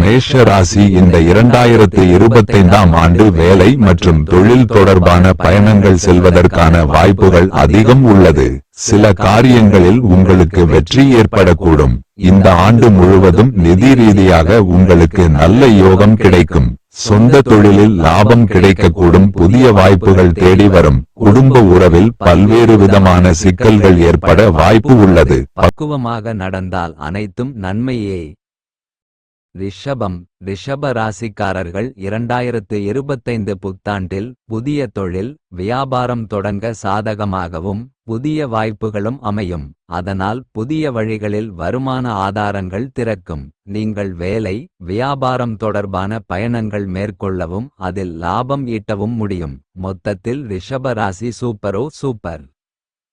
மேஷ ராசி இந்த 2025ஆம் ஆண்டு வேலை மற்றும் தொழில் தொடர்பான பயணங்கள் செல்வதற்கான வாய்ப்புகள் அதிகம் உள்ளது. சில காரியங்களில் உங்களுக்கு வெற்றி ஏற்படக்கூடும். இந்த ஆண்டு முழுவதும் நிதி ரீதியாக உங்களுக்கு நல்ல யோகம் கிடைக்கும். சொந்த தொழிலில் லாபம் கிடைக்கக்கூடும். புதிய வாய்ப்புகள் தேடி வரும். குடும்ப உறவில் பல்வேறு விதமான சிக்கல்கள் ஏற்பட வாய்ப்பு உள்ளது. பக்குவமாக நடந்தால் அனைத்தும் நன்மையே. ரிஷபம் ரிஷப ராசிக்காரர்கள் 2025 புத்தாண்டில் புதிய தொழில் வியாபாரம் தொடங்க சாதகமாகவும் புதிய வாய்ப்புகளும் அமையும். அதனால் புதிய வழிகளில் வருமான ஆதாரங்கள் திறக்கும். நீங்கள் வேலை வியாபாரம் தொடர்பான பயணங்கள் மேற்கொள்ளவும் அதில் லாபம் ஈட்டவும் முடியும். மொத்தத்தில் ரிஷப ராசி சூப்பரோ சூப்பர்.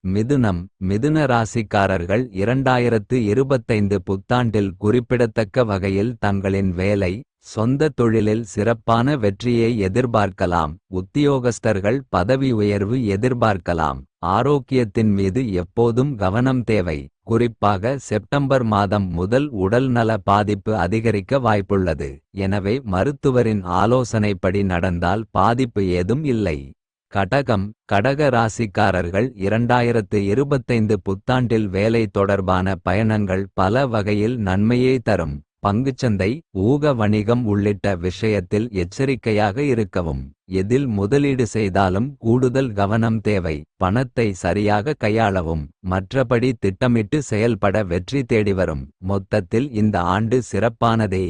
மிதுனம் மிதுன ராசிக்காரர்கள் 2025 புத்தாண்டில் குறிப்பிடத்தக்க வகையில் தங்களின் வேலை சொந்த தொழிலில் சிறப்பான வெற்றியை எதிர்பார்க்கலாம். உத்தியோகஸ்தர்கள் பதவி உயர்வு எதிர்பார்க்கலாம். ஆரோக்கியத்தின் மீது எப்போதும் கவனம் தேவை. குறிப்பாக செப்டம்பர் மாதம் முதல் உடல்நல பாதிப்பு அதிகரிக்க வாய்ப்புள்ளது. எனவே மருத்துவரின் ஆலோசனைப்படி நடந்தால் பாதிப்பு ஏதும் இல்லை. கடகம் கடக ராசிக்காரர்கள் 2025 புத்தாண்டில் வேலை தொடர்பான பயணங்கள் பல வகையில் நன்மையை தரும். பங்குச்சந்தை ஊக வணிகம் உள்ளிட்ட விஷயத்தில் எச்சரிக்கையாக இருக்கவும். எதில் முதலீடு செய்தாலும் கூடுதல் கவனம் தேவை. பணத்தை சரியாக கையாளவும். மற்றபடி திட்டமிட்டு செயல்பட வெற்றி தேடிவரும். மொத்தத்தில் இந்த ஆண்டு சிறப்பானதே.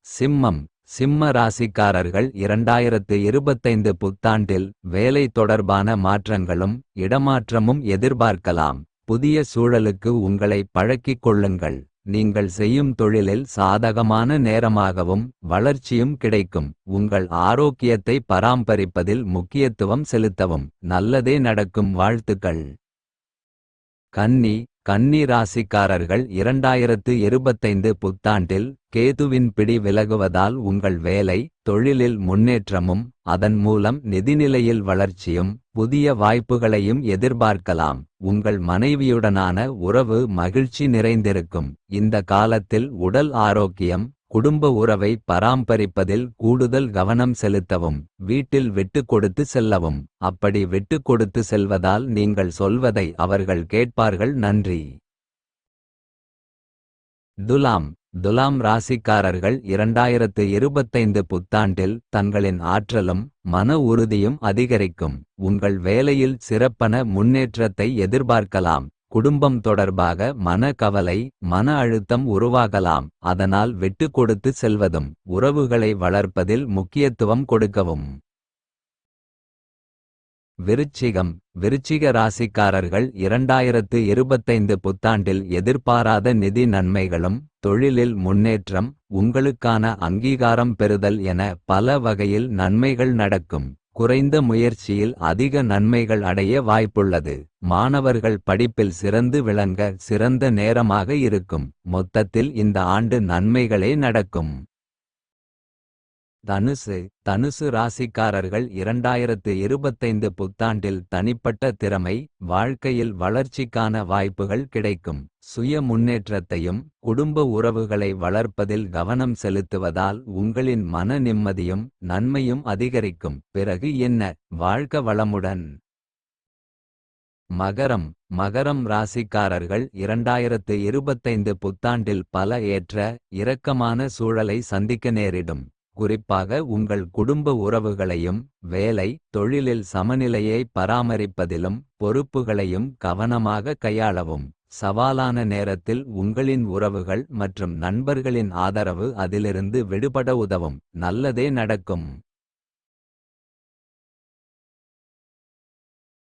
சிம்மம் சிம்ம ராசிக்காரர்கள் 2025 புத்தாண்டில் வேலை தொடர்பான மாற்றங்களும் இடமாற்றமும் எதிர்பார்க்கலாம். புதிய சூழலுக்கு உங்களை பழக்கிக் கொள்ளுங்கள். நீங்கள் செய்யும் தொழிலில் சாதகமான நேரமாகவும் வளர்ச்சியும் கிடைக்கும். உங்கள் ஆரோக்கியத்தை பராமரிப்பதில் முக்கியத்துவம் செலுத்தவும். நல்லதே நடக்கும். வாழ்த்துக்கள். கன்னி கன்னி ராசிக்காரர்கள் 2025 புத்தாண்டில் கேதுவின் பிடி விலகுவதால் உங்கள் வேலை தொழிலில் முன்னேற்றமும் அதன் மூலம் நிதிநிலையில் வளர்ச்சியும் புதிய வாய்ப்புகளையும் எதிர்பார்க்கலாம். உங்கள் மனைவியுடனான உறவு மகிழ்ச்சி நிறைந்திருக்கும். இந்த காலத்தில் உடல் ஆரோக்கியம் குடும்ப உறவை பராமரிப்பதில் கூடுதல் கவனம் செலுத்தவும். வீட்டில் விட்டு கொடுத்து செல்லவும். அப்படி விட்டு கொடுத்து செல்வதால் நீங்கள் சொல்வதை அவர்கள் கேட்பார்கள். நன்றி. துலாம் துலாம் ராசிக்காரர்கள் 2025 புத்தாண்டில் தங்களின் ஆற்றலும் மன உறுதியும் அதிகரிக்கும். உங்கள் வேலையில் சிறப்பான முன்னேற்றத்தை எதிர்பார்க்கலாம். குடும்பம் தொடர்பாக மன கவலை மன அழுத்தம் உருவாகலாம். அதனால் விட்டு கொடுத்து செல்வதும் உறவுகளை வளர்ப்பதில் முக்கியத்துவம் கொடுக்கவும். விருச்சிகம் விருச்சிக ராசிக்காரர்கள் 2025 புத்தாண்டில் எதிர்பாராத நிதி நன்மைகளும் தொழிலில் முன்னேற்றம் உங்களுக்கான அங்கீகாரம் பெறுதல் என பல வகையில் நன்மைகள் நடக்கும். குறைந்த முயற்சியில் அதிக நன்மைகள் அடைய வாய்ப்புள்ளது. மாணவர்கள் படிப்பில் சிறந்து விளங்க சிறந்த நேரமாக இருக்கும். மொத்தத்தில் இந்த ஆண்டு நன்மைகளே நடக்கும். தனுசு தனுசு ராசிக்காரர்கள் 2025 புத்தாண்டில் தனிப்பட்ட திறமை வாழ்க்கையில் வளர்ச்சிக்கான வாய்ப்புகள் கிடைக்கும். சுய முன்னேற்றத்தையும் குடும்ப உறவுகளை வளர்ப்பதில் கவனம் செலுத்துவதால் உங்களின் மன நிம்மதியும் நன்மையும் அதிகரிக்கும். பிறகு என்ன? வாழ்க வளமுடன். மகரம் மகரம் ராசிக்காரர்கள் 2025 புத்தாண்டில் பல ஏற்ற இறக்கமான சூழலை சந்திக்க நேரிடும். குறிப்பாக உங்கள் குடும்ப உறவுகளையும் வேலை தொழிலில் சமநிலையை பராமரிப்பதிலும் பொறுப்புகளையும் கவனமாக கையாளவும். சவாலான நேரத்தில் உங்களின் உறவுகள் மற்றும் நண்பர்களின் ஆதரவு அதிலிருந்து விடுபட உதவும். நல்லதே நடக்கும்.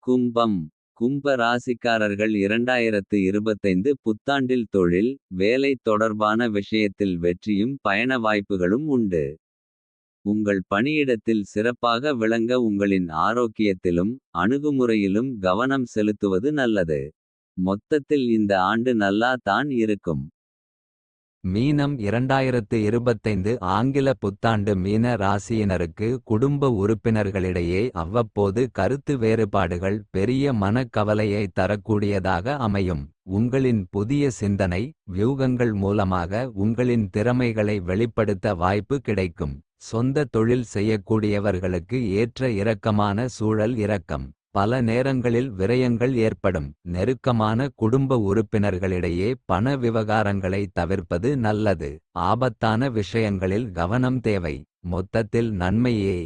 கும்பம் கும்ப ராசிக்காரர்கள் 2025 புத்தாண்டில் தொழில் வேலை தொடர்பான விஷயத்தில் வெற்றியும் பயண வாய்ப்புகளும் உண்டு. உங்கள் பணியிடத்தில் சிறப்பாக விளங்க உங்களின் ஆரோக்கியத்திலும் அணுகுமுறையிலும் கவனம் செலுத்துவது நல்லது. மொத்தத்தில் இந்த ஆண்டு நல்லா தான் இருக்கும். மீனம் 2025 ஆங்கில புத்தாண்டு மீன ராசியினருக்கு குடும்ப உறுப்பினர்களிடையே அவ்வப்போது கருத்து வேறுபாடுகள் பெரிய மனக்கவலையை தரக்கூடியதாக அமையும். உங்களின் புதிய சிந்தனை வியூகங்கள் மூலமாக உங்களின் திறமைகளை வெளிப்படுத்த வாய்ப்பு கிடைக்கும். சொந்த தொழில் செய்யக்கூடியவர்களுக்கு ஏற்ற இரக்கமான சூழல். இரக்கம் பல நேரங்களில் விரயங்கள் ஏற்படும். நெருக்கமான குடும்ப உறுப்பினர்களிடையே பண விவகாரங்களை தவிர்ப்பது நல்லது. ஆபத்தான விஷயங்களில் கவனம் தேவை. மொத்தத்தில் நன்மையே.